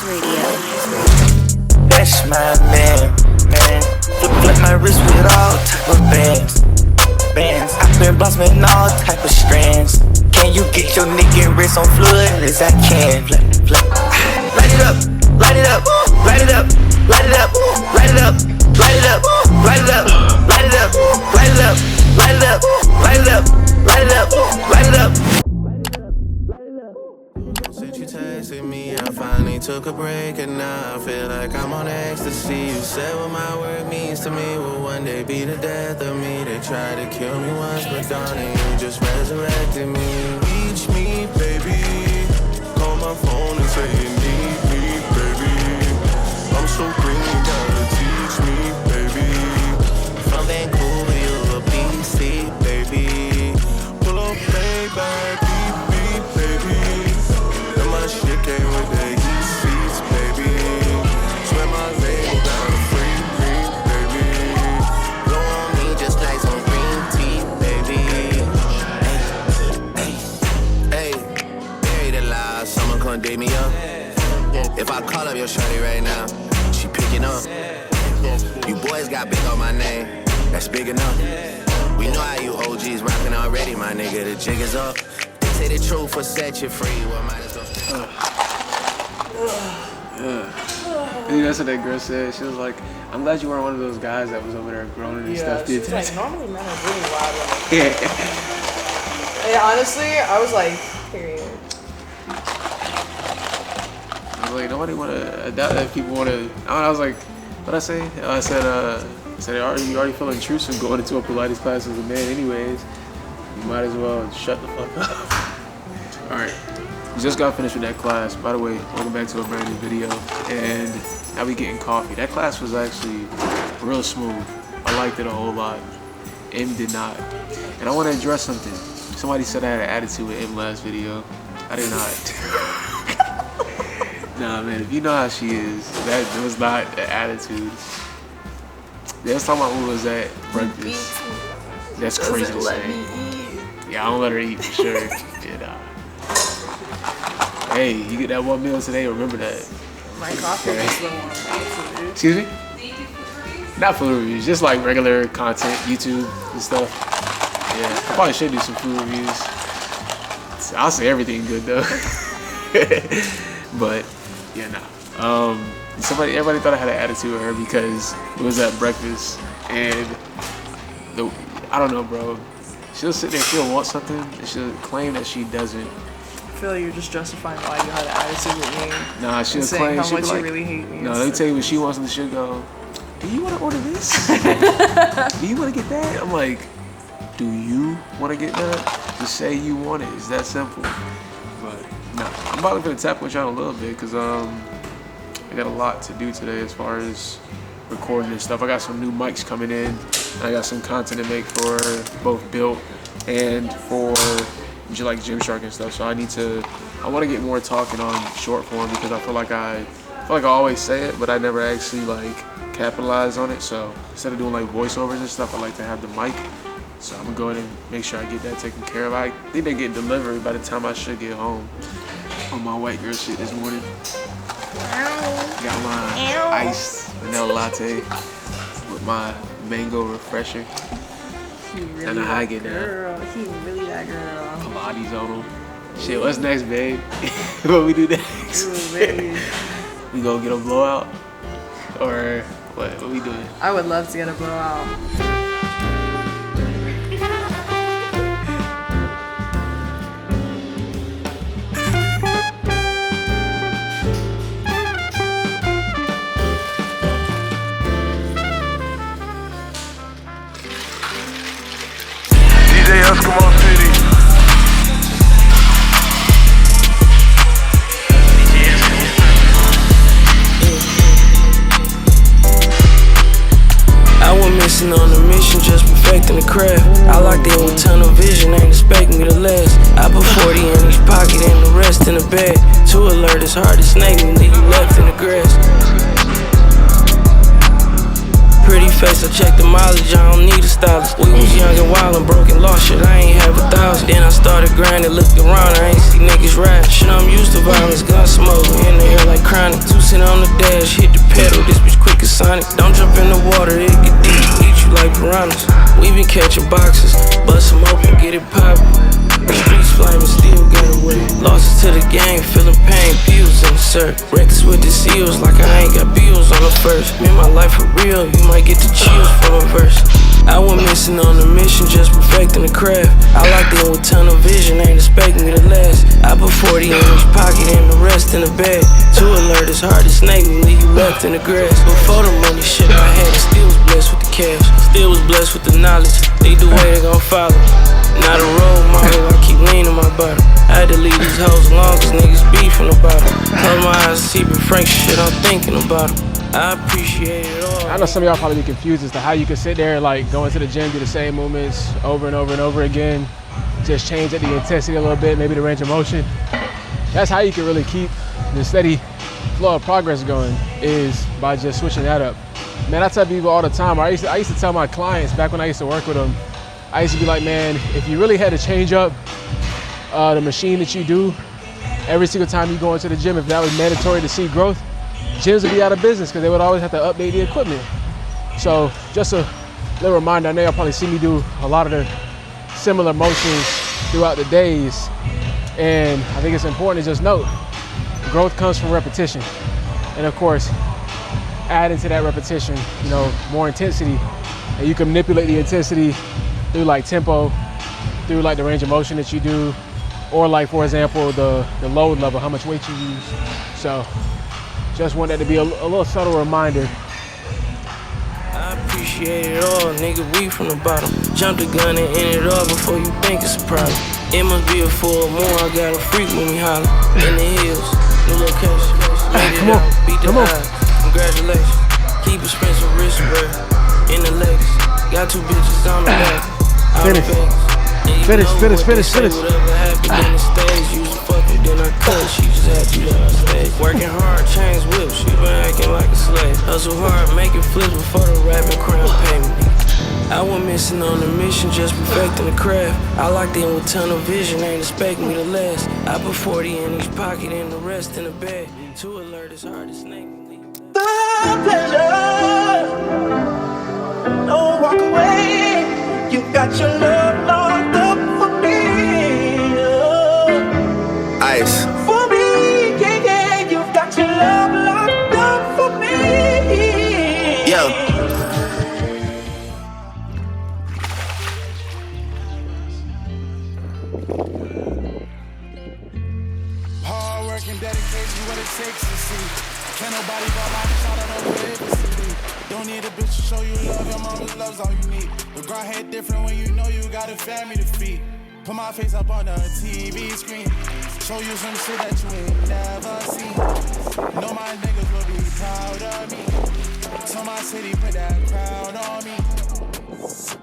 Radio. That's my man. Flip my wrist with all type of bands. I've been blossoming all type of strands. Can you get your nigga wrist on fluid as I can? Light it up, light it up, light it up, light it up, light it up, light it up, light it up, light it up, light it up, light it up, light it up, light it up, light it up. Since you texted me, I finally took a break, and now I feel like I'm on ecstasy. You said what my word means to me will one day be the death of me. They tried to kill me once, but darling, you just resurrected me. Reach me, baby. Call my phone and say you need me, baby. I'm so green, you gotta teach me, baby. From Vancouver, you a BC, baby. Pull up, baby, beep, baby. My shit came with the heat seats, baby. Swear my label got a free green, baby. Blow on me just like some green tea, baby. Hey, buried alive, someone come dig me up. If I call up your shorty right now, she picking up. You boys got big on my name, that's big enough. We know how you OGs rockin' already, my nigga, the jig is up. Say the truth or set you free, well, might as well. That's what that girl said. She was like, I'm glad you weren't one of those guys that was over there groaning and stuff. She's like, normally men are really wild. Yeah. And honestly, I was like, period. I was like, nobody I doubt that people wanna, I was like, what'd I say? I said, you already feel intrusive going into a Pilates class as a man anyways. You might as well shut the fuck up. Alright, we just got finished with that class. By the way, welcome back to a brand new video. And now we getting coffee. That class was actually real smooth. I liked it a whole lot. M did not. And I want to address something. Somebody said I had an attitude with M last video. I did not. Nah, man, if you know how she is, that was not an attitude. They was talking about who was at breakfast. That's crazy to say. Yeah, I don't let her eat for sure. Yeah, hey, you get that one meal today, remember that. My coffee is low on. Excuse me? Not food reviews, just like regular content, YouTube and stuff. Yeah, I probably should do some food reviews. I'll say everything good though. But, yeah, nah. Everybody thought I had an attitude with her because it was at breakfast and I don't know, bro. She'll sit there, she'll want something, and she'll claim that she doesn't. I feel like you're just justifying why you had an attitude with me. Nah, she'll claim how much like, you really hate me. No, let me tell you what she wants, and she'll go, do you want to order this? Do you want to get that? I'm like, do you want to get that? Just say you want it. It's that simple. But, no. I'm about to tap with y'all a little bit, because I got a lot to do today as far as recording and stuff. I got some new mics coming in, and I got some content to make for both Built and for like Gymshark and stuff. So I want to get more talking on short form because I feel like I always say it, but I never actually like capitalize on it. So instead of doing like voiceovers and stuff, I like to have the mic. So I'm gonna go ahead and make sure I get that taken care of. I think they get delivered by the time I should get home. On my white girl shit this morning. Got my iced vanilla latte with my mango refresher. Really and a high get down. He really that girl. Pilates on him. Shit, what's next, babe? What we do next? We go get a blowout? Or what we doing? I would love to get a blowout. On a mission, just perfecting the craft. I locked in with tunnel vision, ain't expecting me to last. I put 40 in each pocket and the rest in the bag. Too alert, it's hard to snake me, leave you left in the grass. Pretty face, I checked the mileage, I don't need a stylist. We was young and wild and broken, lost shit, I ain't have 1,000. Then I started grinding, looked around, I ain't see niggas ride. Shit, I'm used to violence, gun smoke, in the air like chronic. 2 gas, hit the pedal, this bitch quick as Sonic. Don't jump in the water, it get deep, eat you like piranhas. We been catching boxes, bust them open, get it poppin'. The streets flaming, still got away. Losses to the game, feeling pain, pills in the syrup. Records with the seals, like I ain't got bills on the first. Man, my life for real, you might get the chills from a verse. I went missing on a mission, just perfecting the craft. I locked in with tunnel vision, ain't expecting me to last. I put 40 in each pocket and the rest in the bag. Too alert, it's hard to snake me, leave you left in the grass. Before the money shit I had, I still was blessed with the cash. Still was blessed with the knowledge, lead the way, they gon' follow. Not a role model, I keep leaning my bottom. I had to leave these hoes alone, cause niggas beefing about them. Close my eyes, see but frank shit, I'm thinking about them. I appreciate it all. I know some of y'all probably be confused as to how you can sit there and like go into the gym, do the same movements over and over and over again, just change the intensity a little bit, maybe the range of motion. That's how you can really keep the steady flow of progress going, is by just switching that up. Man, I tell people all the time, I used to tell my clients back when I used to work with them, I used to be like, man, if you really had to change up the machine that you do every single time you go into the gym, if that was mandatory to see growth, gyms would be out of business because they would always have to update the equipment. So just a little reminder, I know y'all probably see me do a lot of the similar motions throughout the days, and I think it's important to just note, growth comes from repetition. And of course, adding to that repetition, you know, more intensity, and you can manipulate the intensity through like tempo, through like the range of motion that you do, or like, for example, the load level, how much weight you use. So just want that to be a little subtle reminder. I appreciate it all, nigga, we from the bottom. Jump the gun and end it all before you think it's a problem. It must be a full moon, I got a freak when we holler. In the hills, new location, made it out, beat the odds. Congratulations, keep expensive wristwear in the legs. Got 2 bitches on the back. Finish. Finish. Whatever happened in the stage, used to fuck her, then I cut. She just happy that I stayed. Working hard, chains whip, she been acting like a slave. Hustle hard, making flips before the rapping crown pay me. I went missing on a mission, just perfecting the craft. I locked in with tunnel vision, ain't expecting me to last. I put 40 in each pocket and the rest in the bag. Too alert, it's hard to snake me. The pleasure, don't walk away. You got your love locked up for me. Ice. For me, yeah, you've got your love locked up for me. Yo. Hard work and dedication, what it takes to see. Can't nobody but my shot, I don't live to see. Don't need a bitch to show you love, your mama loves all you need. The grind hit different when you know you got a family to feed. Put my face up on the TV screen. Show you some shit that you ain't never seen. Know my niggas will be proud of me. Tell my city put that crown on me.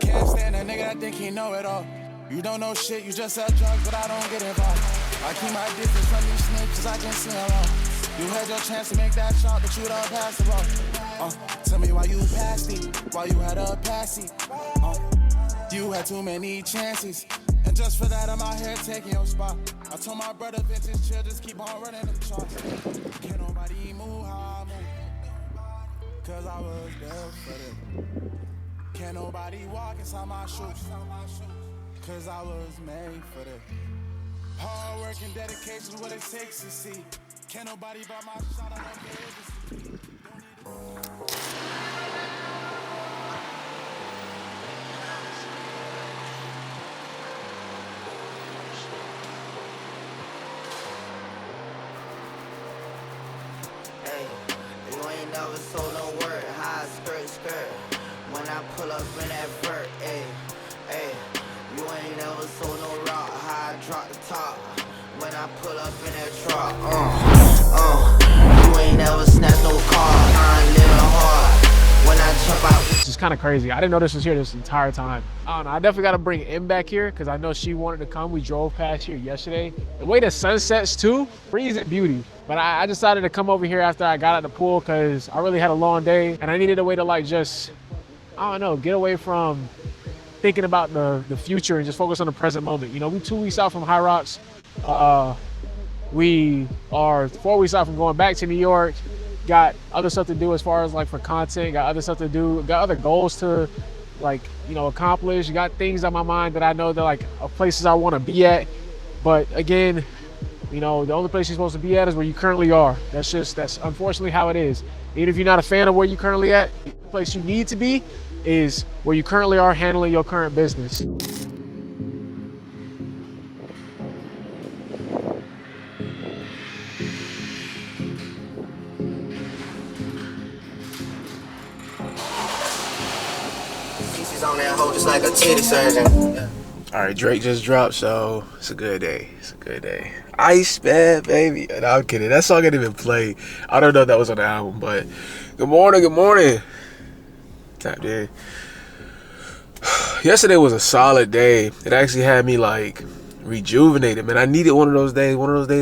Can't stand a nigga that think he know it all. You don't know shit, you just sell drugs, but I don't get involved. I keep my distance from these snitches, I can see them all. You had your chance to make that shot, but you don't pass the ball. Tell me why you passed it, why you had a passy. You had too many chances, and just for that I'm out here taking your spot. I told my brother vintage chill, just keep on running them charts. Can't nobody move how I move, cause I was there for them. Can't nobody walk inside my shoes, cause I was made for them. Hard work and dedication, what it takes to see. Can't nobody buy my shot, I don't get it. Hey, you ain't never sold no word, high skirt. When I pull up in that vert, hey, you ain't never sold no rock, high drop the top. When I pull up in that truck, you ain't never snatched no car, I ain't living hard. When I jump out. It's just kind of crazy. I didn't know this was here this entire time. I don't know. I definitely got to bring M back here because I know she wanted to come. We drove past here yesterday. The way the sun sets too, freezing beauty. But I decided to come over here after I got out of the pool because I really had a long day and I needed a way to like just, I don't know, get away from thinking about the future and just focus on the present moment. You know, we 2 weeks out from Hyrox. We are 4 weeks out from going back to New York, got other stuff to do as far as like for content, got other stuff to do, got other goals to like, you know, accomplish, got things on my mind that I know that like are places I want to be at. But again, you know, the only place you're supposed to be at is where you currently are. That's unfortunately how it is. Even if you're not a fan of where you're currently at, the place you need to be is where you currently are handling your current business. On that hoe just like a titty surgeon. Yeah. All right, Drake just dropped, so it's a good day. It's a good day. Ice Bad Baby. No, I'm kidding. That song didn't even play. I don't know if that was on the album, but good morning, good morning. Tapped in. Yesterday was a solid day. It actually had me like rejuvenated, man. I needed one of those days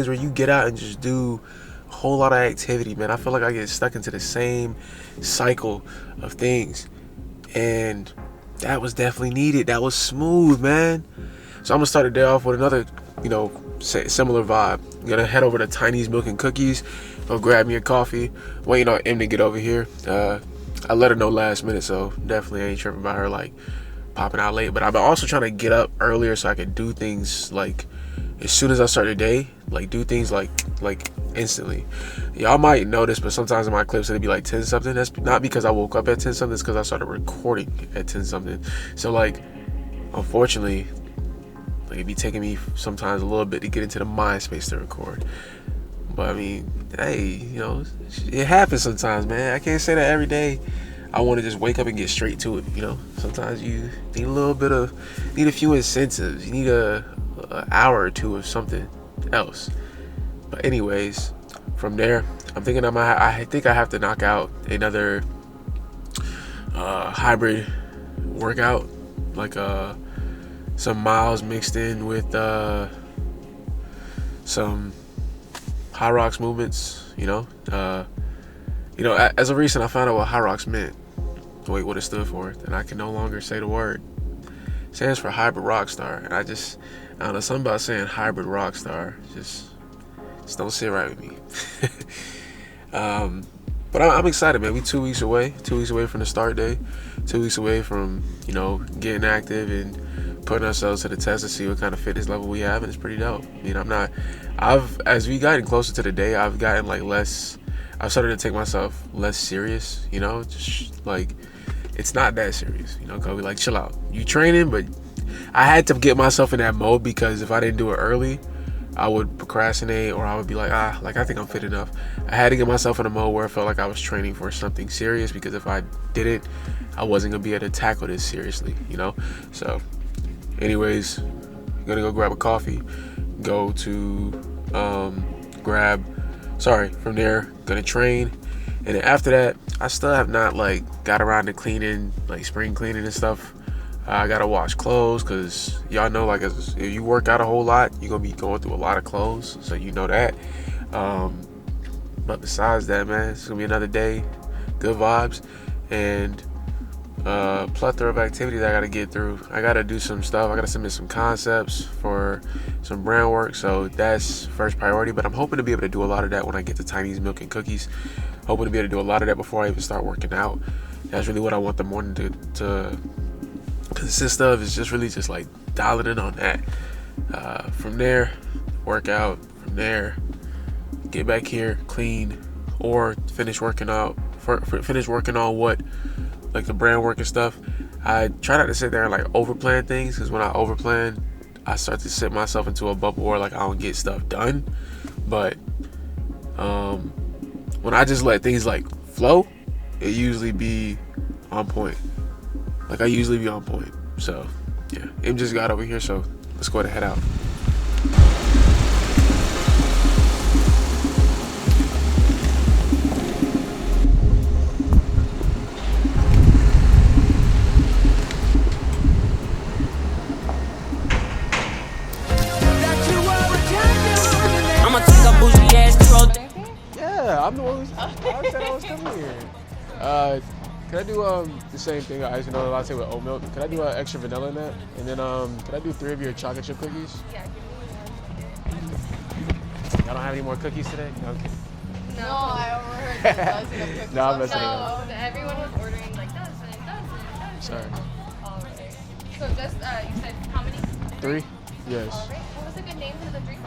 where you get out and just do a whole lot of activity, man. I feel like I get stuck into the same cycle of things, and that was definitely needed. That was smooth, man. So I'm gonna start the day off with another, you know, similar vibe. I'm gonna head over to Tiny's Milk and Cookies, go grab me a coffee. Waiting on M to get over here. I let her know last minute, so definitely ain't tripping about her like popping out late. But I've been also trying to get up earlier so I can do things like as soon as I start the day, like do things like instantly. Y'all might notice, but sometimes in my clips it'll be like 10 something. That's not because I woke up at 10 something, it's because I started recording at 10 something. So like, unfortunately, like it'd be taking me sometimes a little bit to get into the mind space to record. But I mean, hey, you know, it happens sometimes, man. I can't say that every day I want to just wake up and get straight to it, you know. Sometimes you need a few incentives. You need an hour or two of something else. But anyways, from there, I'm thinking I think I have to knock out another hybrid workout, like some miles mixed in with some Hyrox movements, you know. As of recent, I found out what Hyrox meant. Wait, what it stood for, and I can no longer say the word. It stands for hybrid rock star, and I don't know, something about saying hybrid rock star just don't sit right with me. But I'm excited, man. We 2 weeks away from the start day, 2 weeks away from, you know, getting active and putting ourselves to the test to see what kind of fitness level we have, and it's pretty dope. You know, as we gotten closer to the day, I've started to take myself less serious, you know, just like, it's not that serious, you know, 'cause we like, chill out. You training, but I had to get myself in that mode, because if I didn't do it early, I would procrastinate, or I would be like, I think I'm fit enough. I had to get myself in a mode where I felt like I was training for something serious, because if I didn't, I wasn't gonna be able to tackle this seriously, you know? So anyways, I'm gonna go grab a coffee, go to from there, gonna train, and then after that, I still have not like got around to cleaning, like spring cleaning and stuff. I gotta wash clothes, because y'all know, like, if you work out a whole lot, you're gonna be going through a lot of clothes, so you know that. But besides that, man, it's gonna be another day, good vibes, and plethora of activity that I gotta get through. I gotta do some stuff. I gotta submit some concepts for some brand work, so that's first priority. But I'm hoping to be able to do a lot of that when I get to Tiny's Milk and Cookies. Hoping to be able to do a lot of that before I even start working out. That's really what I want the morning to consist of, is just really just like dialing in on that. From there, workout. From there, get back here, clean, or finish working on what, like the brand work and stuff. I try not to sit there and like overplan things, because when I overplan, I start to set myself into a bubble where like I don't get stuff done. But when I just let things like flow, it usually be on point. Like I usually be on point. So yeah, M just got over here, so let's go ahead and head out. I'ma take a bougie ass to Yeah, I said I was coming here. Can I do the same thing, an iced vanilla latte with oat milk? Can I do an extra vanilla in that? And then can I do 3 of your chocolate chip cookies? Yeah, Y'all don't have any more cookies today? Okay. no, I overheard No, I'm messing around. So everyone was ordering like dozen. Sorry. All right. So just you said how many? 3? Yes. All right. What was a good name for the drink?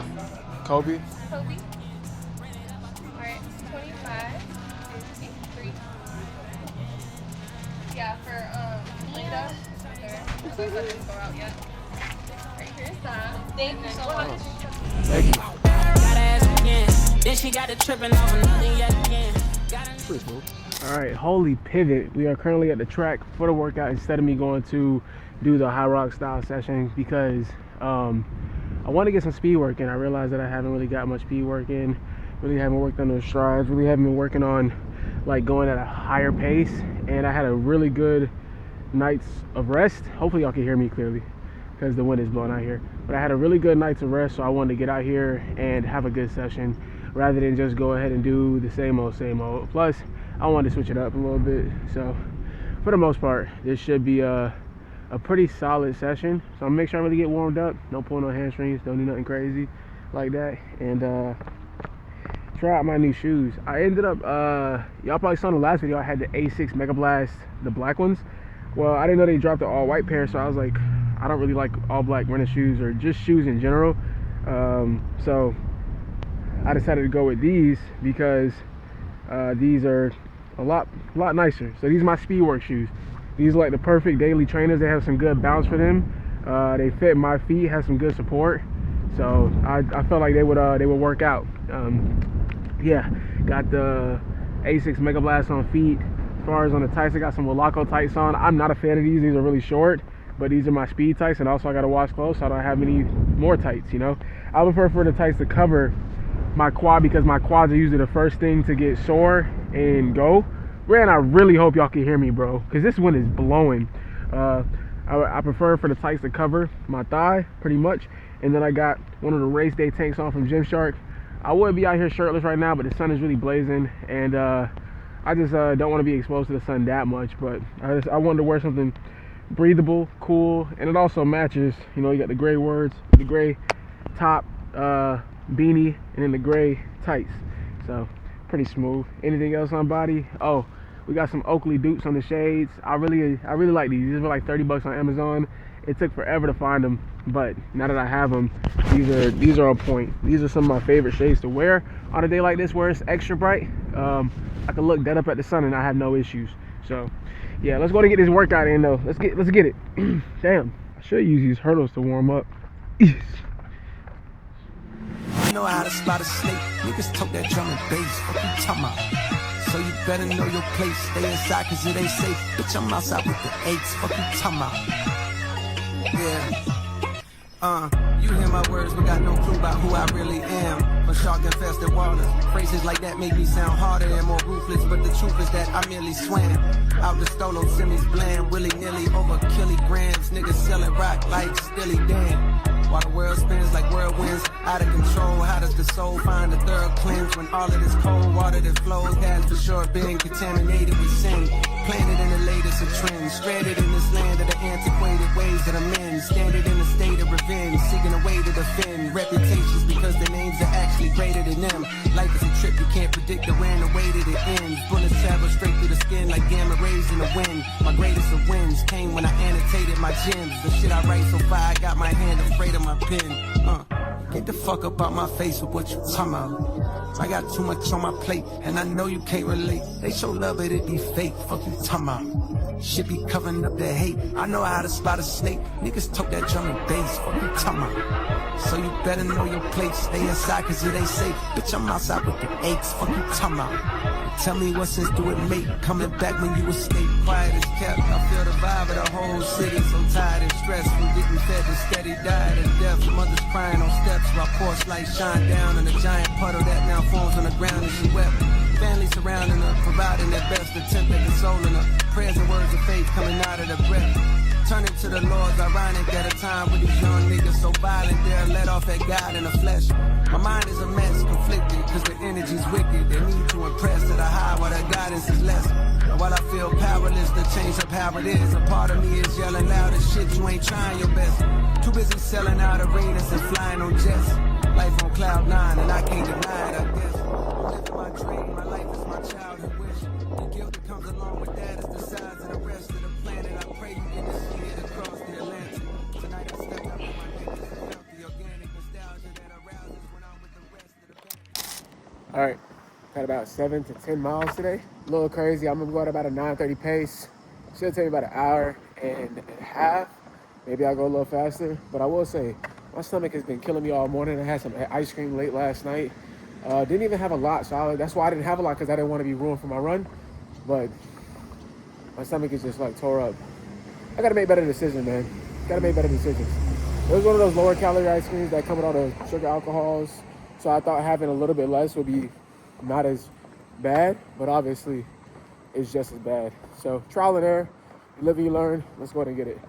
Kobe? Kobe. All right. 25. 3. Yeah, for Linda. There. That didn't go out yet. Right, here's that. Thank you so much. Thank you. Then she got the tripping over nothing yet again. Pretty smooth. All right, holy pivot. We are currently at the track for the workout instead of me going to do the Hyrox style session because I want to get some speed work in. I realized that I haven't really got much speed work in. Really haven't worked on those strides. Really haven't been working on like going at a higher pace. And I had a really good nights of rest. Hopefully y'all can hear me clearly because the wind is blowing out here. But I had a really good nights of rest, so I wanted to get out here and have a good session rather than just go ahead and do the same old. Plus, I wanted to switch it up a little bit. So for the most part, this should be a pretty solid session. So I'm gonna make sure I really get warmed up. Don't pull no hamstrings, don't do nothing crazy like that. And try out my new shoes. I ended up, y'all probably saw in the last video, I had the A6 Mega Blast, the black ones. Well, I didn't know they dropped the all white pair, so I was like, I don't really like all black running shoes or just shoes in general. So I decided to go with these because these are a lot nicer. So these are my speedwork shoes. These are like the perfect daily trainers. They have some good bounce for them. They fit my feet, have some good support. So I felt like they would work out. Yeah, got the A6 Mega Blast on feet. As far as on the tights, I got some Walaco tights on. I'm not a fan of these. These are really short, but these are my speed tights, and also I got to wash clothes, so I don't have any more tights, you know. I prefer for the tights to cover my quad because my quads are usually the first thing to get sore and go. Man, I really hope y'all can hear me, bro, because this wind is blowing. I prefer for the tights to cover my thigh pretty much, and then I got one of the race day tanks on from Gymshark. I would be out here shirtless right now, but the sun is really blazing, and I just don't want to be exposed to the sun that much. But I wanted to wear something breathable, cool, and it also matches. You know, you got the gray words, the gray top beanie, and then the gray tights. So pretty smooth. Anything else on body? Oh, we got some Oakley dupes on the shades. I really like these. These were like 30 bucks on Amazon. It took forever to find them, but now that I have them, these are on point. These are some of my favorite shades to wear on a day like this where it's extra bright. I can look dead up at the sun and I have no issues. So yeah, let's go to get this workout in though. Let's get it. Damn, I should use these hurdles to warm up. You know how to spot a snake. Niggas talk that drum and bass. What you talking about? So you better know your place. Stay inside cause it ain't safe. Bitch, I'm outside with the eights. What you talking about? Yeah. You hear my words, but got no clue about who I really am. From shark infested waters, phrases like that make me sound harder and more ruthless. But the truth is that I merely swam out the stolo semis bland, willy-nilly over kilograms. Niggas selling rock like Stilly Dan. While the world spins like whirlwinds, out of control. How does the soul find a third cleanse when all of this cold water that flows has for sure been contaminated with sin? Planted in the latest of trends, stranded in this land of the antiquated ways that I'm in. Standing in a state of revenge, seeking a way to defend reputations because the names are actually greater than them. Life is a trip you can't predict the when or way that it ends. Bullets travel straight through the skin like gamma rays in the wind. My greatest of wins came when I annotated my gems. The shit I write so far, I got my hand afraid of my pen. Get the fuck up out my face with what you talking about. I got too much on my plate, and I know you can't relate. They show love, but it be fake. Fuck you talking about. Shit be covering up the hate. I know how to spot a snake. Niggas talk that drum and bass. Fuck you talking about. So you better know your place. Stay inside cause it ain't safe. Bitch, I'm outside with the eights. Fuck you talking about. Tell me what sense do it make? Coming back when you escape. Quiet as kept. I feel the vibe of the whole city. So tired and stressed from getting fed to steady diet of death. Mothers crying on steps while porch lights shine down on a giant puddle that now forms on the ground as she wept. Family surrounding her, providing their best, attempt at consoling her. Prayers and words of faith coming out of the breath. Turning to the Lord's ironic at a time with these young niggas so violent they're let off at God in the flesh. My mind is a mess, conflicted, cause the energy's wicked. They need to impress to the high while their guidance is less. And while I feel powerless to change up how it is, a part of me is yelling loud as shit, you ain't trying your best. Too busy selling out arenas and flying on jets. Life on cloud 9 and I can't deny it, I guess. I'm living my dream, my life is my childhood. Had about 7 to 10 miles today. A little crazy. I'm gonna go at about a 9:30 pace. Should take me about an hour and a half. Maybe I'll go a little faster. But I will say, my stomach has been killing me all morning. I had some ice cream late last night. Didn't even have a lot, so that's why I didn't have a lot, because I didn't want to be ruined for my run. But my stomach is just like tore up. I gotta make better decisions, man. Gotta make better decisions. It was one of those lower calorie ice creams that come with all the sugar alcohols. So I thought having a little bit less would be not as bad, but obviously it's just as bad. So trial and error, you live and you learn. Let's go ahead and get it.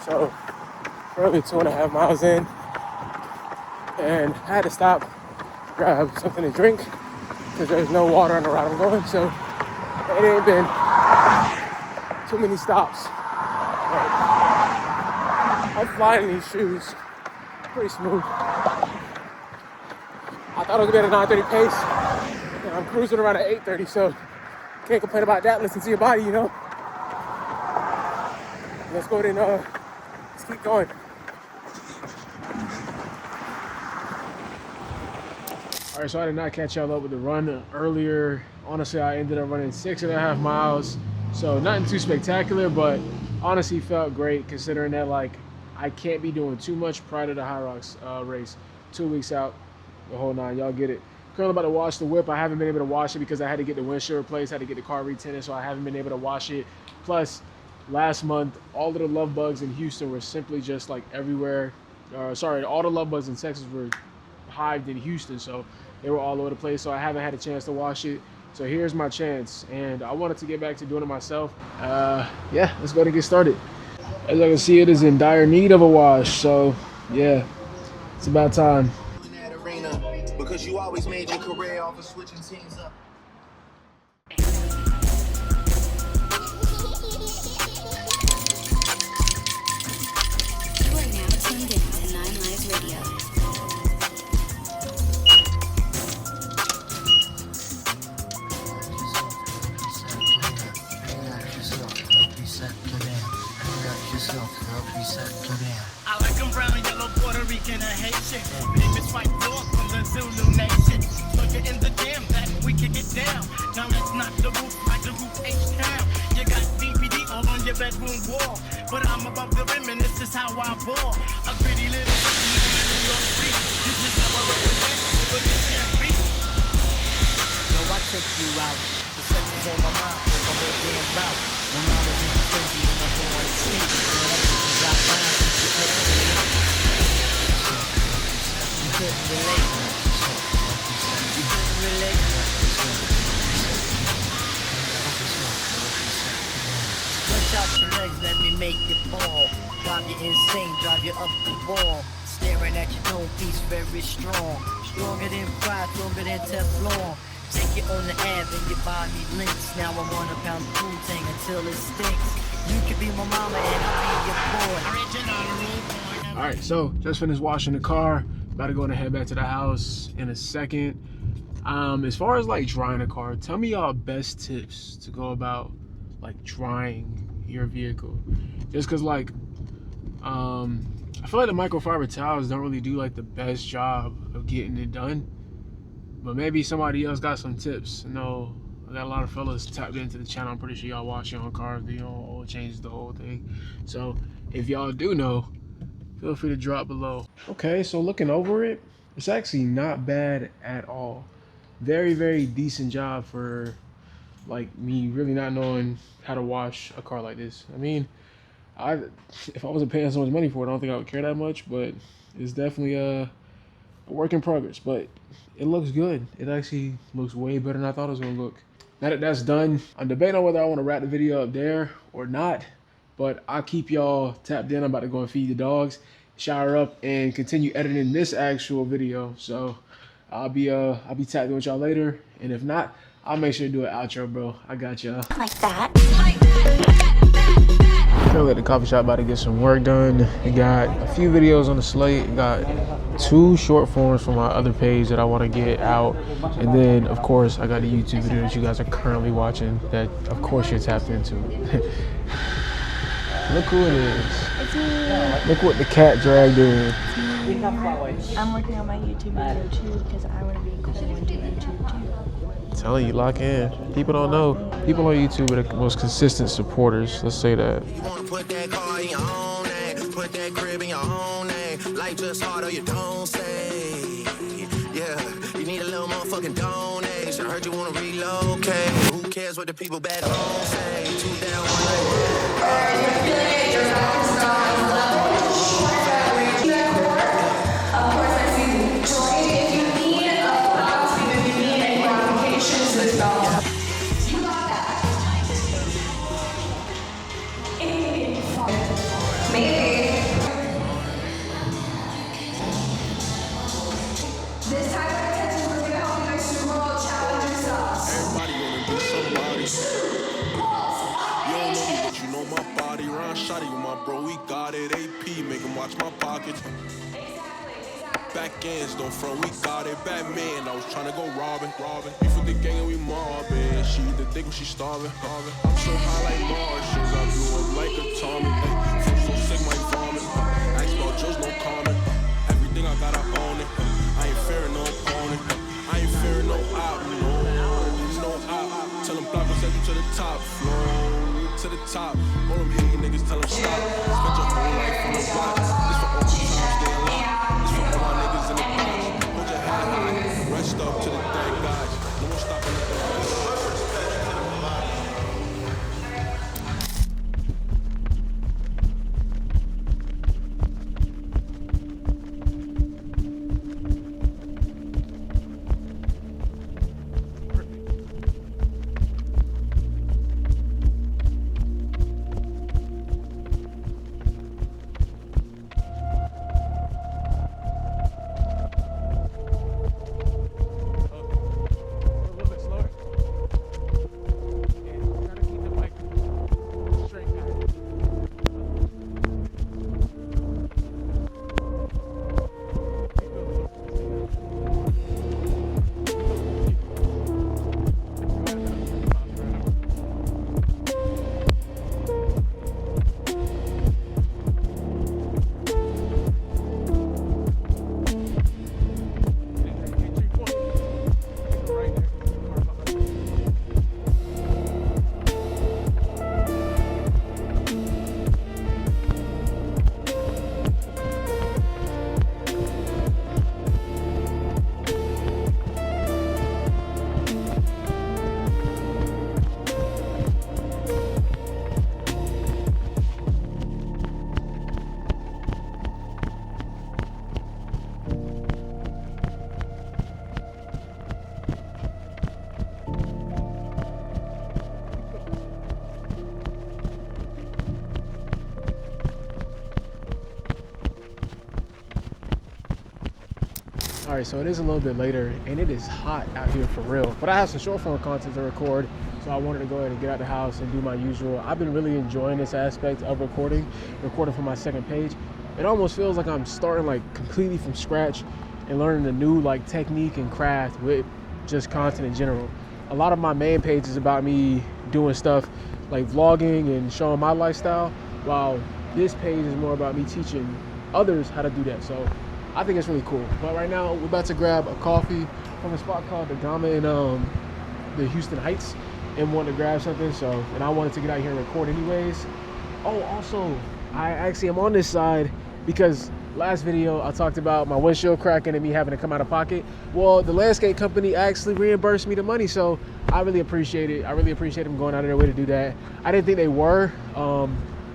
So, probably 2.5 miles in, and I had to stop, grab something to drink, because there's no water on the route I'm going, so it ain't been too many stops. But I'm flying in these shoes, pretty smooth. I thought I was gonna be at a 9:30 pace, and I'm cruising around at 8:30, so can't complain about that. Listen to your body, you know. Let's go ahead and let's keep going. All right, so I did not catch y'all up with the run earlier. Honestly, I ended up running 6.5 miles. So nothing too spectacular, but honestly felt great considering that like I can't be doing too much prior to the Hyrox race. 2 weeks out, the whole nine, y'all get it. Currently about to wash the whip. I haven't been able to wash it because I had to get the windshield replaced, had to get the car retinted, so I haven't been able to wash it. Plus, last month, all of the love bugs in Houston were simply just like everywhere. All the love bugs in Texas were hived in Houston, so they were all over the place, so I haven't had a chance to wash it. So here's my chance, and I wanted to get back to doing it myself. Yeah, let's go ahead and get started. As I can see, it is in dire need of a wash, so yeah, it's about time. Because you always made your career off of switching teams up. I like them brown, yellow, Puerto Rican, and Haitian. Name is White Dog from the Zulu Nation. Plug it in the jam that we can get down. Now that's not the roof, like the roof H-Town. You got DPD all on your bedroom wall. But I'm above the rim and this is how I ball. A pretty little in New York City. This is how I represent, but you can't beat. Yo, I take you out. The sex is on my mind for the whole damn route. When I was in the crazy and I don't want to sleep. You couldn't relate. You couldn't relate. Stretch out your legs, let me make you fall. Drive you insane, drive you up the wall. Staring at your own piece, very strong. Stronger than pride, stronger than Teflon. Take it on the ab and your body links. Now I want a pound of food tank until it stinks. You could be my mama and I'll be your boy. Alright, so just finished washing the car. About to go and head back to the house in a second. As far as like drying a car, tell me y'all best tips to go about like drying your vehicle. Just cause like I feel like the microfiber towels don't really do like the best job of getting it done. But maybe somebody else got some tips. I know I got a lot of fellas tapped into the channel. I'm pretty sure y'all watch your own cars, do your own oil changes, the whole thing. So if y'all do know, feel free to drop below. Okay, so looking over it, it's actually not bad at all. Very, very decent job for like me really not knowing how to wash a car like this. I mean, if I wasn't paying so much money for it, I don't think I would care that much, but it's definitely a work in progress. But it looks good. It actually looks way better than I thought it was gonna look. Now that that's done, I'm debating on whether I want to wrap the video up there or not, but I'll keep y'all tapped in. I'm about to go and feed the dogs, shower up, and continue editing this actual video. So I'll be tapped in with y'all later, and if not, I'll make sure to do an outro, bro. I got y'all. Like that. Currently at the coffee shop about to get some work done. I got a few videos on the slate. Got 2 short forms from my other page that I want to get out. And then, of course, I got a YouTube video that you guys are currently watching that, of course, you're tapped into. Look who it is. It's me. Look what the cat dragged in. I'm working on my YouTube video too because I want to be cool and do YouTube too. I'm telling you, lock in. People don't know. People on YouTube are the most consistent supporters. Let's say that. You wanna put that car in your own name, put that crib in your own name. Life just hard or you don't say. Yeah, you need a little motherfucking donation. Heard you wanna relocate. Who cares what the people back home say? 2 down, 1 night. Shotty with my bro, we got it. AP, make him watch my pockets. Back ends, don't front, we got it. Batman, I was trying to go robbing. We for the gang and we mobbing. She eat the dick when she starving. I'm so high like Martians, I blew up like a Tommy. Feel so sick, my vomit. Ask about just no comment. Everything I got, I own it. I ain't fearing no opponent. I ain't fearing no op, no op. Tell them block will send you to the top floor. To the top, all them hating niggas tell them stop. Spent your whole life on the block. This for all the time stay alive. This for all my niggas in the box. Hold your head high, rest up to the dead guys. No more stopping at the red light. All right, so it is a little bit later and it is hot out here for real, but I have some short form content to record, so I wanted to go ahead and get out the house and do my usual. I've been really enjoying this aspect of recording for my second page. It almost feels like I'm starting like completely from scratch and learning a new like technique and craft with just content in general. A lot of my main page is about me doing stuff like vlogging and showing my lifestyle, while this page is more about me teaching others how to do that. So I think it's really cool. But right now we're about to grab a coffee from a spot called the Gama in the Houston Heights, and wanted to grab something. So, and I wanted to get out here and record anyways. Oh, also, I actually am on this side because last video I talked about my windshield cracking and me having to come out of pocket. Well, the landscape company actually reimbursed me the money, so I really appreciate it. I really appreciate them going out of their way to do that. I didn't think they were,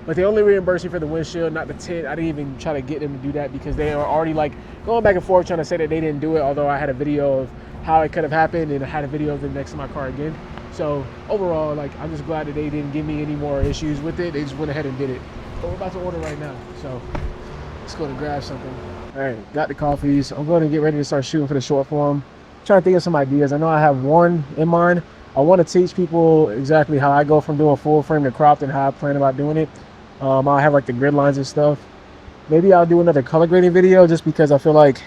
but they only reimbursed me for the windshield, not the tint. I didn't even try to get them to do that because they are already like going back and forth trying to say that they didn't do it, although I had a video of how it could have happened and I had a video of them next to my car again. So overall, like, I'm just glad that they didn't give me any more issues with it. They just went ahead and did it. But we're about to order right now, so let's go to grab something. All right, got the coffees. I'm going to get ready to start shooting for the short form. I'm trying to think of some ideas. I know I have one in mind. I want to teach people exactly how I go from doing full frame to cropped and how I plan about doing it. I'll have like the grid lines and stuff. Maybe I'll do another color grading video just because I feel like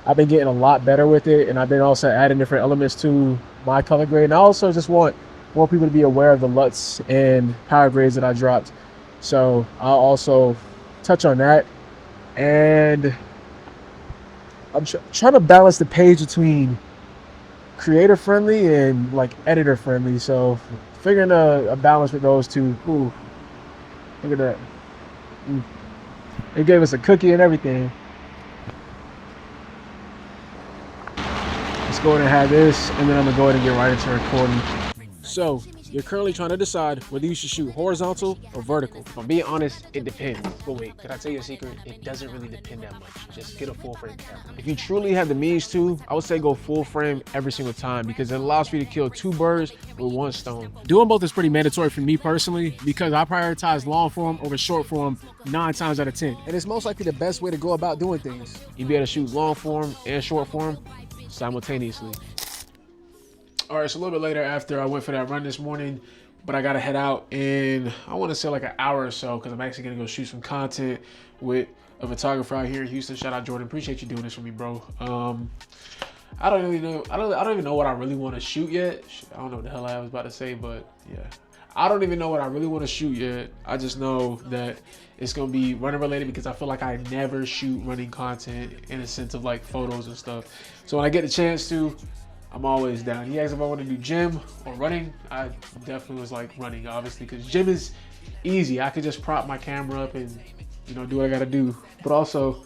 I've been getting a lot better with it, and I've been also adding different elements to my color grade. And I also just want more people to be aware of the LUTS and power grades that I dropped. So I'll also touch on that. And I'm trying to balance the page between creator friendly and like editor friendly. So figuring a balance with those two. Ooh, look at that. They gave us a cookie and everything. Let's go ahead and have this, and then I'm gonna go ahead and get right into recording. So you're currently trying to decide whether you should shoot horizontal or vertical. If I'm being honest, it depends. But wait, can I tell you a secret? It doesn't really depend that much. Just get a full frame camera. If you truly have the means to, I would say go full frame every single time because it allows for you to kill 2 birds with 1 stone. Doing both is pretty mandatory for me personally because I prioritize long form over short form 9 times out of 10. And it's most likely the best way to go about doing things. You'll be able to shoot long form and short form simultaneously. All right, so a little bit later after I went for that run this morning, but I gotta head out in, I wanna say like an hour or so, because I'm actually gonna go shoot some content with a photographer out here in Houston. Shout out Jordan, appreciate you doing this for me, bro. I don't really know, I don't even know what I really wanna shoot yet. I don't know what the hell I was about to say, but yeah. I don't even know what I really wanna shoot yet. I just know that it's gonna be running related because I feel like I never shoot running content in a sense of like photos and stuff. So when I get the chance to, I'm always down. He asked if I want to do gym or running. I definitely was like running, obviously, because gym is easy. I could just prop my camera up and, you know, do what I gotta do. But also,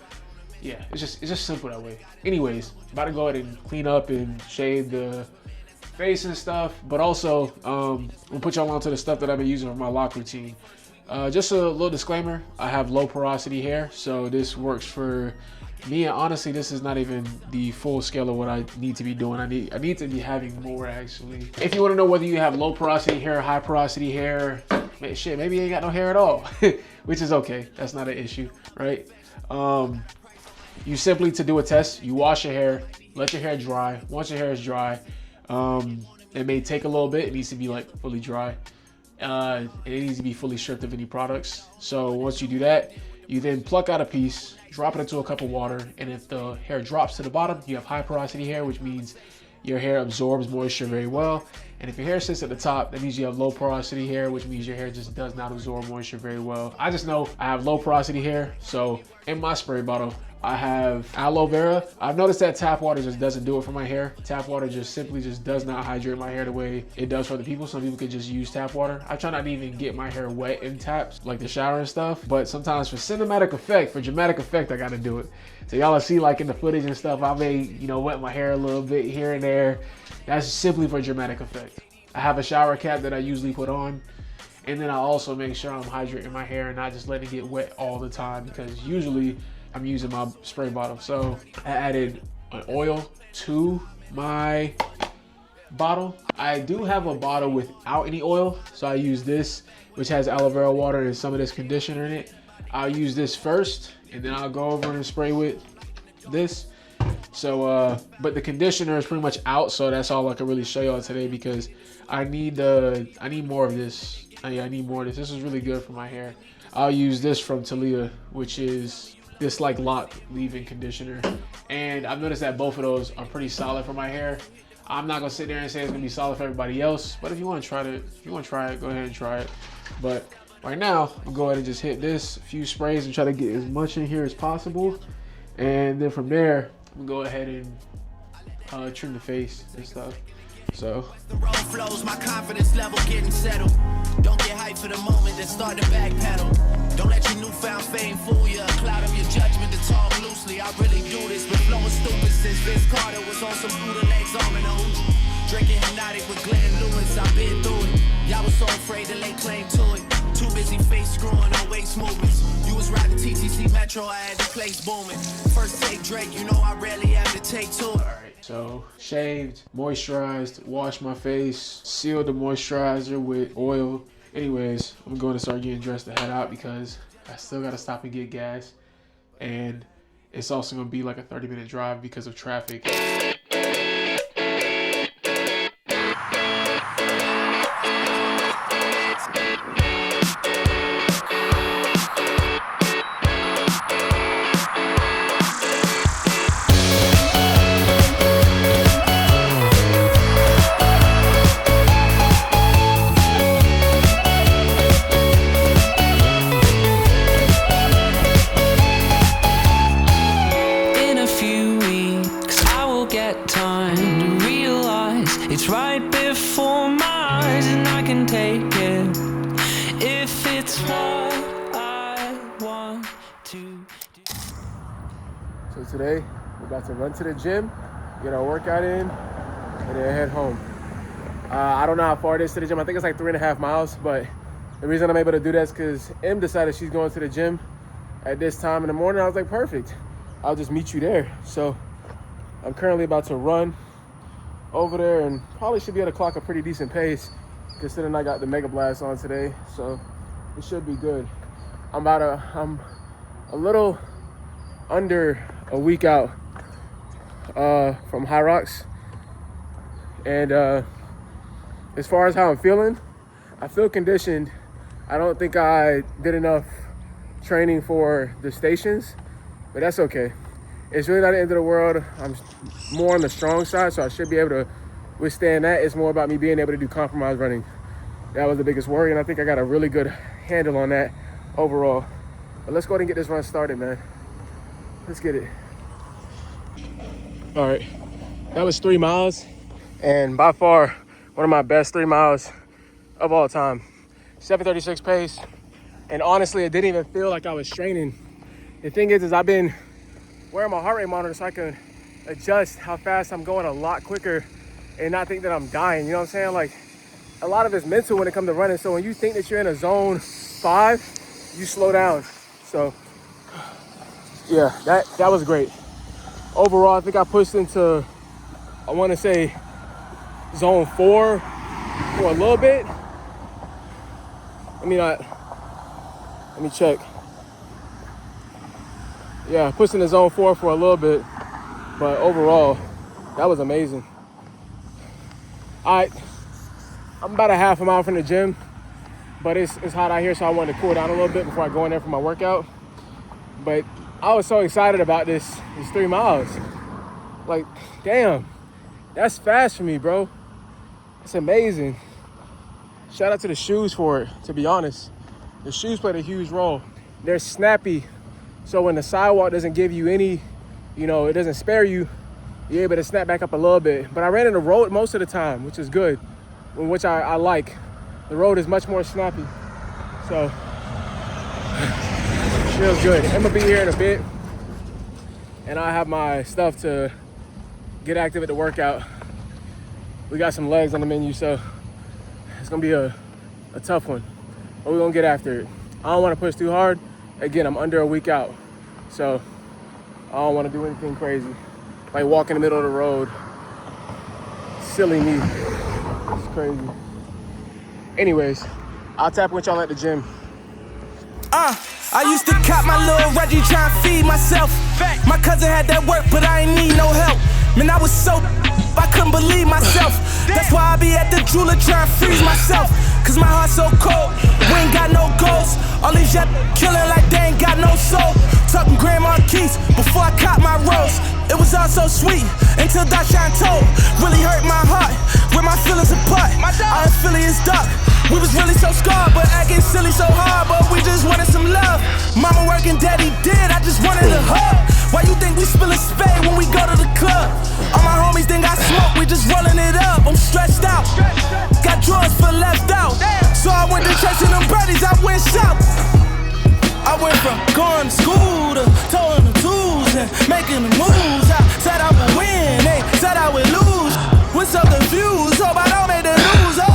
yeah, it's just simple that way. Anyways, about to go ahead and clean up and shave the face and stuff. But also, we'll put y'all onto the stuff that I've been using for my lock routine. Just a little disclaimer: I have low porosity hair, so this works for me, and honestly, this is not even the full scale of what I need to be doing. I need to be having more, actually. If you want to know whether you have low porosity hair, high porosity hair, shit, maybe you ain't got no hair at all, which is okay. That's not an issue, right? You simply, to do a test, you wash your hair, let your hair dry. Once your hair is dry, it may take a little bit. It needs to be like fully dry. It needs to be fully stripped of any products. So once you do that, you then pluck out a piece, drop it into a cup of water, and if the hair drops to the bottom, you have high porosity hair, which means your hair absorbs moisture very well. And if your hair sits at the top, that means you have low porosity hair, which means your hair just does not absorb moisture very well. I just know I have low porosity hair, so in my spray bottle, I have aloe vera. I've noticed that tap water just doesn't do it for my hair. Tap water just simply does not hydrate my hair the way it does for other people. Some people could just use tap water. I try not to even get my hair wet in taps, like the shower and stuff. But sometimes for cinematic effect, for dramatic effect, I gotta do it. So y'all will see like in the footage and stuff, I may, you know, wet my hair a little bit here and there. That's simply for dramatic effect. I have a shower cap that I usually put on. And then I also make sure I'm hydrating my hair and not just letting it get wet all the time, because usually I'm using my spray bottle. So I added an oil to my bottle. I do have a bottle without any oil, so I use this, which has aloe vera water and some of this conditioner in it. I'll use this first, and then I'll go over and spray with this. So, but the conditioner is pretty much out, so that's all I can really show y'all today, because I need more of this. I need more of this. This is really good for my hair. I'll use this from Talia, which is this like lock leave-in conditioner, and I've noticed that both of those are pretty solid for my hair. I'm not gonna sit there and say it's gonna be solid for everybody else, but if you want to try it, go ahead and try it. But right now, I'll go ahead and just hit this, a few sprays, and try to get as much in here as possible, and then from there, I'm gonna go ahead and trim the face and stuff. So the road flows, my confidence level getting settled. Don't get hyped for the moment, then start to backpedal. Don't let your newfound fame fool you. Cloud of your judgment to talk loosely. I really do this, been flowing stupid since Vince Carter was on some Buddha legs on and on. Drinking hypnotic with Glenn Lewis, I've been through it. Y'all was so afraid to lay claim to it. Too busy face screwing on waist movements. You was riding TTC Metro, I had the place booming. First take Drake, you know I rarely have to take to it. So shaved, moisturized, washed my face, sealed the moisturizer with oil. Anyways, I'm going to start getting dressed to head out because I still got to stop and get gas. And it's also going to be like a 30-minute drive because of traffic. So today, we're about to run to the gym, get our workout in, and then head home. I don't know how far it is to the gym. I think it's like 3.5 miles, but the reason I'm able to do that is because Em decided she's going to the gym at this time in the morning. I was like, perfect. I'll just meet you there. So I'm currently about to run over there and probably should be able to clock a pretty decent pace considering I got the Mega Blast on today. So it should be good. I'm a little under a week out from Hyrox. And as far as how I'm feeling, I feel conditioned. I don't think I did enough training for the stations, but that's okay. It's really not the end of the world. I'm more on the strong side, so I should be able to withstand that. It's more about me being able to do compromise running. That was the biggest worry, and I think I got a really good handle on that overall. But let's go ahead and get this run started, man. Let's get it. All right, that was 3 miles, and by far one of my best 3 miles of all time. 7:36 pace, and honestly, it didn't even feel like I was straining. The thing is I've been wearing my heart rate monitor so I can adjust how fast I'm going a lot quicker and not think that I'm dying. You know what I'm saying? Like, a lot of it's mental when it comes to running. So when you think that you're in a zone 5, you slow down. So yeah, that was great. Overall, I think I pushed into, I want to say, zone 4 for a little bit. Let me check. Yeah, pushed into zone 4 for a little bit, but overall, that was amazing. I'm about a half a mile from the gym, but it's hot out here, so I wanted to cool down a little bit before I go in there for my workout. But I was so excited about these 3 miles. Like, damn, that's fast for me, bro. It's amazing. Shout out to the shoes for it, to be honest. The shoes played a huge role. They're snappy, so when the sidewalk doesn't give you any, it doesn't spare you, you're able to snap back up a little bit. But I ran in the road most of the time, which is good, which I like. The road is much more snappy, so feels good. I'm gonna be here in a bit, and I have my stuff to get active at the workout. We got some legs on the menu, so it's gonna be a tough one, but we're gonna get after it. I don't wanna push too hard. Again, I'm under a week out, so I don't wanna do anything crazy. Like walk in the middle of the road. Silly me. It's crazy. Anyways, I'll tap with y'all at the gym. I used to cop my little Reggie trying to feed myself. My cousin had that work, but I ain't need no help. Man, I was so I couldn't believe myself. That's why I be at the jeweler trying to freeze myself. Cause my heart's so cold, we ain't got no goals. All these yet killing like they ain't got no soul. Talking Grandma Keys before I caught my rose. It was all so sweet until Dashawn told. Really hurt my heart, with my feelings apart. Our affiliates dark. We was really so scarred, but acting silly so hard. But we just wanted some love. Mama working, daddy did, I just wanted a hug. Why you think we spillin' spade when we go to the club? All my homies think I smoke, we just rollin' it up. I'm stressed out, got drawers for left out. So I went to chasing them birdies, I went south. I went from going to school to towing the tools and making the moves. I said I would win, they said I would lose. What's up the views? Hope I don't make the news. Oh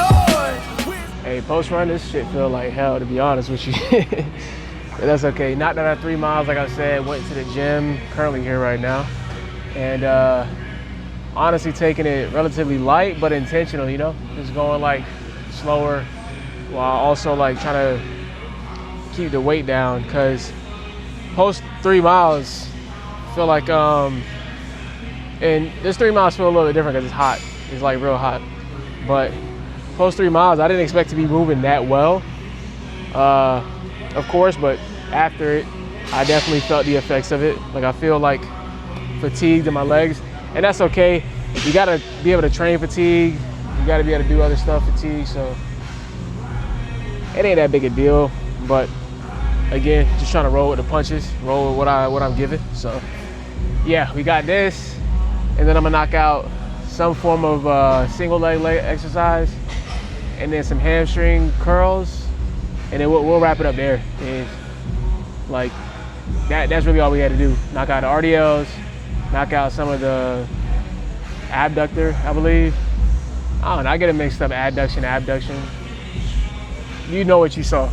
Lord. Hey, post run, this shit feel like hell, to be honest with you. But that's okay. Knocked out 3 miles, like I said. Went to the gym. Currently here right now, and honestly taking it relatively light but intentional. Just going like slower while also like trying to keep the weight down, because post 3 miles feel like and this 3 miles feel a little bit different because it's hot. It's like real hot. But post 3 miles, I didn't expect to be moving that well, of course, but after it I definitely felt the effects of it. Like I feel like fatigued in my legs, and that's okay. You gotta be able to train fatigue, you gotta be able to do other stuff fatigue, so it ain't that big a deal. But again, just trying to roll with the punches, roll with what I'm given. So yeah, we got this, and then I'm gonna knock out some form of single leg exercise, and then some hamstring curls, and then we'll wrap it up there. And like that's really all we had to do. Knock out the RDLs, knock out some of the abductor, I believe. I don't know, I get it mixed up, adduction, abduction. You know what you saw.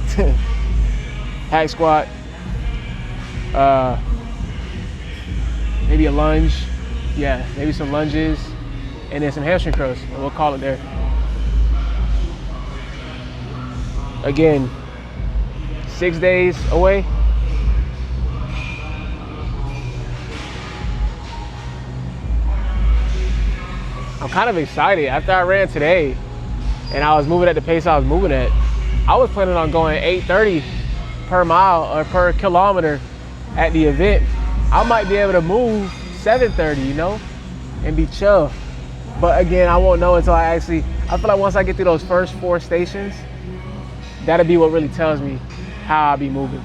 Hack squat, maybe a lunge, yeah, maybe some lunges, and then some hamstring curls, and we'll call it there. Again, 6 days away. I'm kind of excited. After I ran today and I was moving at the pace I was moving at, I was planning on going 8:30 per mile or per kilometer at the event. I might be able to move 7:30, you know, and be chill. But again, I won't know until I feel like once I get through those first 4 stations, that'll be what really tells me how I'll be moving.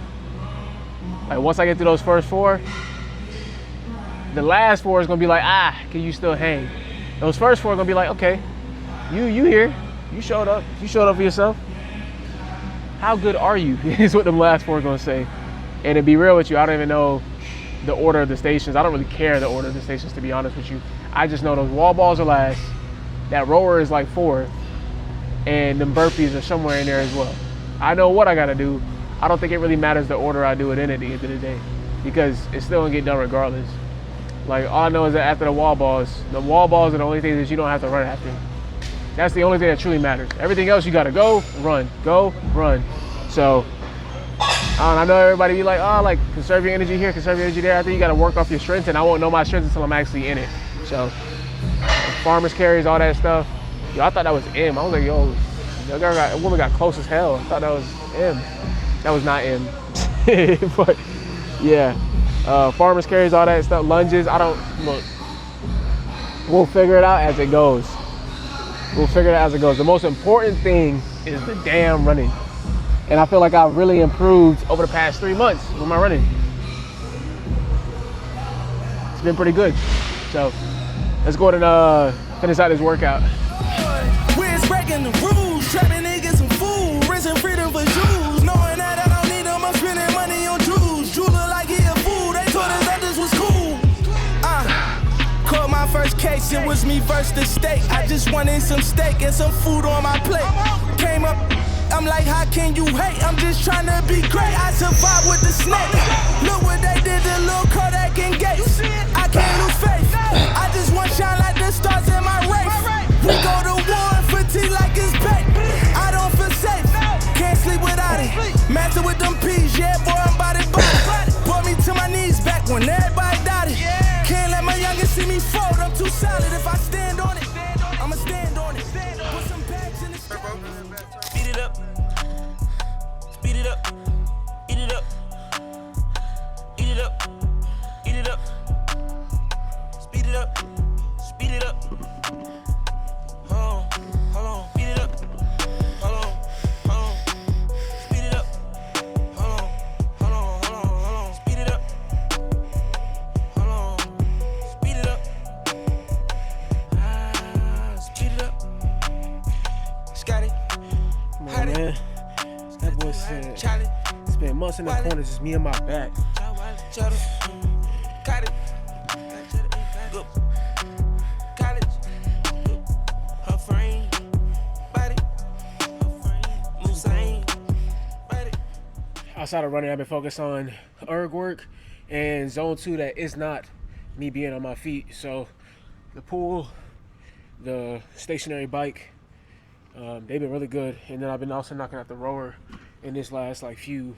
Like once I get through those first 4, the last 4 is gonna be like, can you still hang? Those first 4 are gonna be like, okay, you here, you showed up for yourself. How good are you? Is what them last 4 are gonna say. And to be real with you, I don't even know the order of the stations. I don't really care the order of the stations, to be honest with you. I just know those wall balls are last, that rower is like 4th, and them burpees are somewhere in there as well. I know what I gotta do. I don't think it really matters the order I do it in at the end of the day, because it's still gonna get done regardless. Like all I know is that after the wall balls are the only thing that you don't have to run after. That's the only thing that truly matters. Everything else you gotta go, run. So I know everybody be like, like conserve your energy here, conserve your energy there. I think you gotta work off your strength, and I won't know my strength until I'm actually in it. So farmers carries, all that stuff. Yo, I thought that was M. I was like, yo, that woman got close as hell. I thought that was M. That was not M. But yeah. Farmers carries, all that stuff, lunges, we'll figure it out as it goes. The most important thing is the damn running. And I feel like I've really improved over the past 3 months with my running. It's been pretty good. So let's go ahead and finish out this workout. We're breaking the rules, trapping niggas some food, risking freedom for Jews, knowing that I don't need them, I'm spending money on Jews. Drew look like he a fool, they told us that this was cool. Caught my first case, it was me versus the state. I just wanted some steak and some food on my plate. Came up, I'm like, how can you hate? I'm just trying to be great. I survived with the snake. Look what they did to Lil Kodak and Gates. I can't lose faith. I just want shine like the stars in my race. We go to war and fatigue like it's bait. I don't feel safe. Can't sleep without it. Master with them peas, yeah, boy, I'm body. Brought me to my knees back when everybody doubted. Can't let my youngest see me fold. I'm too solid. If I stand on it, I'ma stand on it. Put some bags in the Speed it up. Speed it up. Eat it up. Eat it up. Eat it up. Speed it up. Speed it up. Hold on. Speed it up. Hold on. Speed it up. Hold on. Speed it up. Hold on. Speed it up. Speed it up. Scotty. Come on, man. That boy said, spent months in the corners, just me and my back. Outside of running, I've been focused on erg work and zone 2 that is not me being on my feet. So the pool, the stationary bike, they've been really good. And then I've been also knocking out the rower in this last few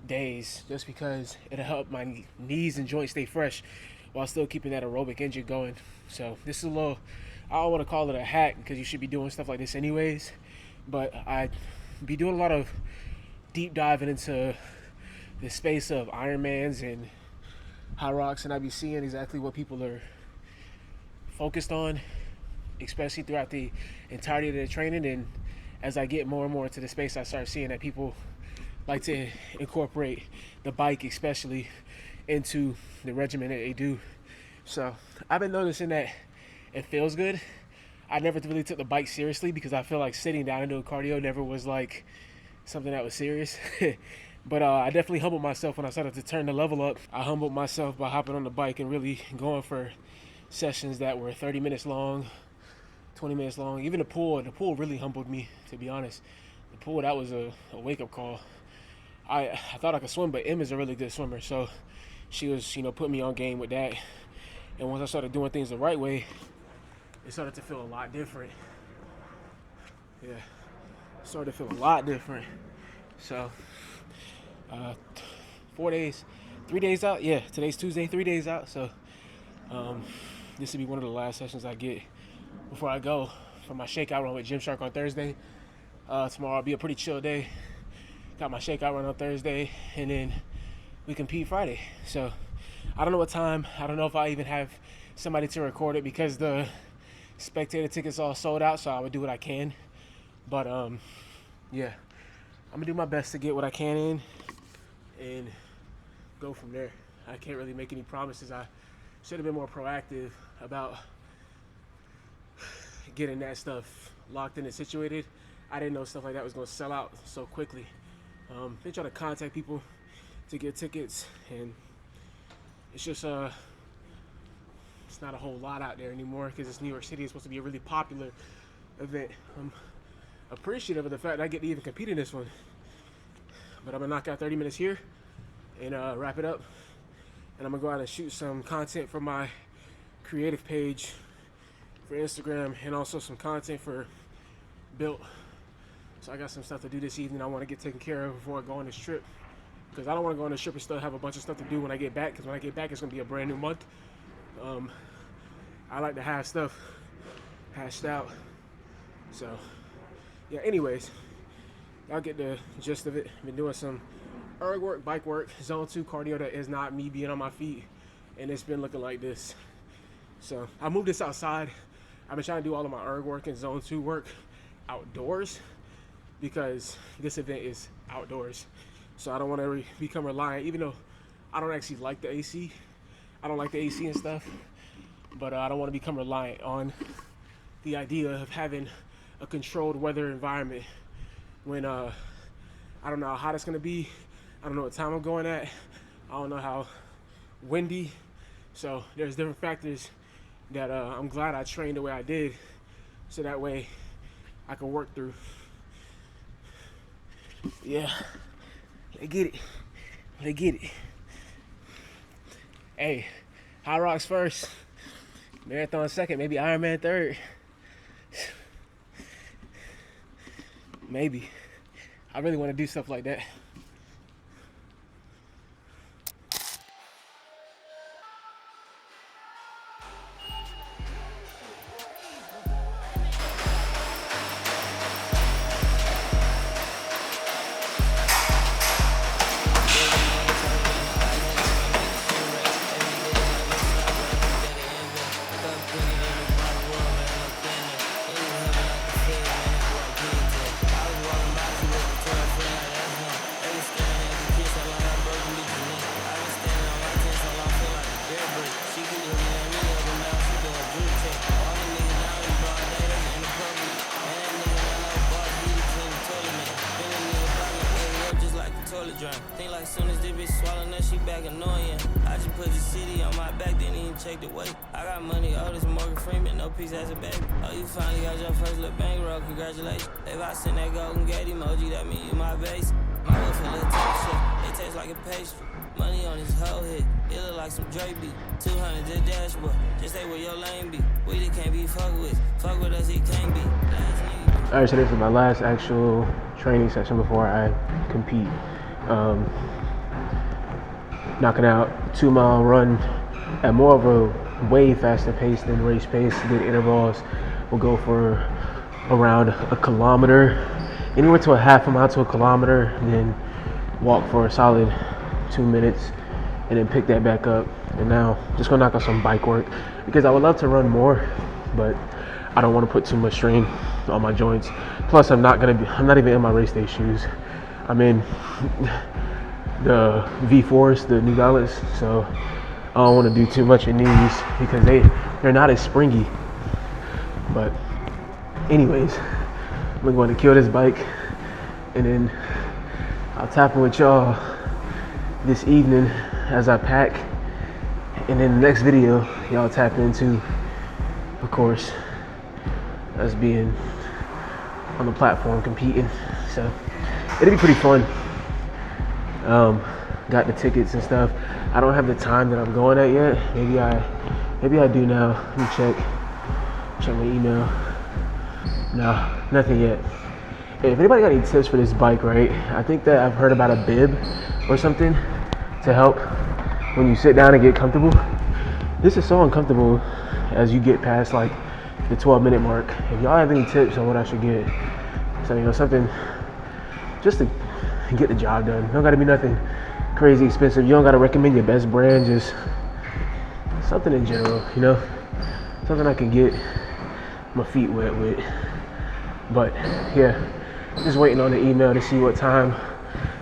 days, just because it'll help my knees and joints stay fresh while still keeping that aerobic engine going. So this is a little, I don't want to call it a hack because you should be doing stuff like this anyways, but I be doing a lot of deep diving into the space of Ironmans and Hyrox, and I be seeing exactly what people are focused on, especially throughout the entirety of their training. And as I get more and more into the space, I start seeing that people like to incorporate the bike especially into the regimen that they do. So I've been noticing that it feels good. I never really took the bike seriously because I feel like sitting down and doing cardio never was like something that was serious. But I definitely humbled myself when I started to turn the level up. I humbled myself by hopping on the bike and really going for sessions that were 30 minutes long, 20 minutes long. Even the pool really humbled me, to be honest. The pool, that was a wake-up call. I thought I could swim, but Em is a really good swimmer, so she was, putting me on game with that. And once I started doing things the right way, it started to feel a lot different. Yeah, it started to feel a lot different. So, 3 days out. Yeah, today's Tuesday, 3 days out. So, this will be one of the last sessions I get before I go for my shakeout run with Gymshark on Thursday. Tomorrow will be a pretty chill day. Got my shakeout run on Thursday, and then we compete Friday. So I don't know what time. I don't know if I even have somebody to record it because the spectator tickets all sold out. So I would do what I can. But yeah, I'm gonna do my best to get what I can in and go from there. I can't really make any promises. I should have been more proactive about getting that stuff locked in and situated. I didn't know stuff like that was gonna sell out so quickly. They try to contact people to get tickets, and it's just it's not a whole lot out there anymore because it's New York City. It's supposed to be a really popular event. I'm appreciative of the fact that I get to even compete in this one, but I'm gonna knock out 30 minutes here and wrap it up, and I'm gonna go out and shoot some content for my creative page for Instagram and also some content for Built. So I got some stuff to do this evening I want to get taken care of before I go on this trip, because I don't want to go on this trip and still have a bunch of stuff to do when I get back, because when I get back it's going to be a brand new month. I like to have stuff hashed out. So yeah, anyways, y'all get the gist of it. I've been doing some erg work, bike work, zone 2 cardio that is not me being on my feet, and it's been looking like this. So I moved this outside. I've been trying to do all of my erg work and zone 2 work outdoors because this event is outdoors. So I don't want to become reliant, even though I don't actually like the AC. I don't like the AC and stuff, but I don't want to become reliant on the idea of having a controlled weather environment when I don't know how hot it's going to be. I don't know what time I'm going at. I don't know how windy. So there's different factors that I'm glad I trained the way I did, so that way I can work through. Yeah, they get it. They get it. Hey, Hyrox first, marathon second, maybe Ironman third. Maybe. I really want to do stuff like that. Think like soon as this bitch swallowing that, she back annoying. I just put the city on my back, didn't even check the weight. I got money, oh, this Morgan Freeman, no piece as a baby. Oh, you finally got your first little bankroll, congratulations. If I send that golden gate emoji, that mean you my base. My wolf a little tough shit, it tastes like a pastry. Money on this whole hit, it look like some Dre beat. 200 the dashboard, just say where your lane be. We just can't be fucked with us, it can't be. Alright, so this is my last actual training session before I compete. Knocking out 2 mile run at more of a way faster pace than race pace. Good intervals. We'll go for around a kilometer, anywhere to a half a mile to a kilometer, and then walk for a solid 2 minutes, and then pick that back up. And now just gonna knock out some bike work because I would love to run more, but I don't want to put too much strain on my joints. Plus, I'm not even in my race day shoes. I'm in the V4s, the New Balance, so I don't want to do too much in these because they're not as springy. But anyways, I'm going to kill this bike, and then I'll tap in with y'all this evening as I pack. And in the next video, y'all tap into, of course, us being on the platform competing. So it'll be pretty fun. Got the tickets and stuff. I don't have the time that I'm going at yet. Maybe I do now. Let me check my email. No, nothing yet. If anybody got any tips for this bike, right? I think that I've heard about a bib or something to help when you sit down and get comfortable. This is so uncomfortable as you get past like the 12-minute mark. If y'all have any tips on what I should get, so you know, something just to get the job done. Don't gotta be nothing crazy expensive. You don't gotta recommend your best brand, just something in general, you know? Something I can get my feet wet with. But yeah, just waiting on the email to see what time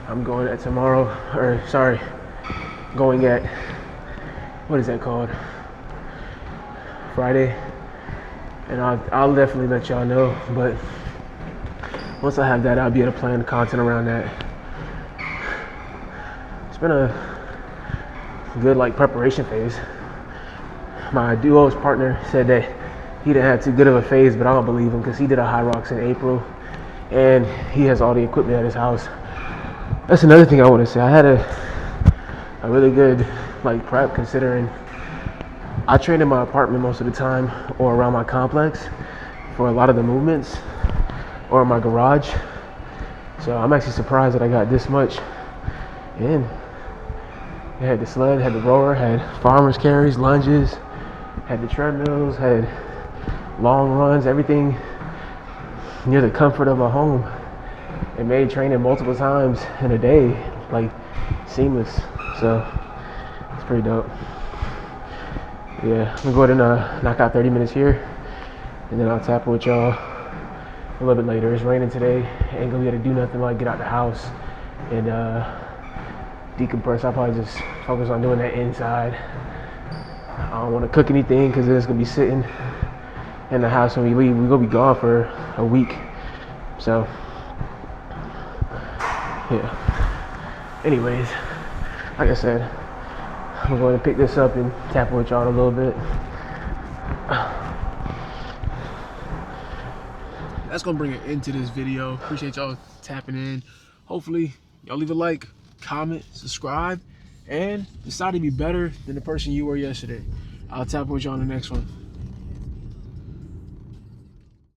I'm going at tomorrow, or sorry, going at, what is that called? Friday. And I'll definitely let y'all know, but once I have that, I'll be able to plan content around that. It's been a good like preparation phase. My duo's partner said that he didn't have too good of a phase, but I don't believe him because he did a Hyrox in April and he has all the equipment at his house. That's another thing I want to say. I had a really good like prep, considering I train in my apartment most of the time or around my complex for a lot of the movements, or in my garage. So I'm actually surprised that I got this much in. I had the sled, had the rower, had farmer's carries, lunges, had the treadmills, had long runs, everything near the comfort of a home. It made training multiple times in a day like seamless. So it's pretty dope. Yeah, I'm gonna go ahead and knock out 30 minutes here, and then I'll tap with y'all a little bit later. It's raining today. Ain't gonna be able to do nothing like get out the house and decompress. I'll probably just focus on doing that inside. I don't want to cook anything because it's gonna be sitting in the house when we leave. We're gonna be gone for a week. So yeah. Anyways, like I said, I'm going to pick this up and tap with y'all in a little bit. That's gonna bring an end to this video. Appreciate y'all tapping in. Hopefully y'all leave a like, comment, subscribe, and decide to be better than the person you were yesterday. I'll tap with y'all on the next one.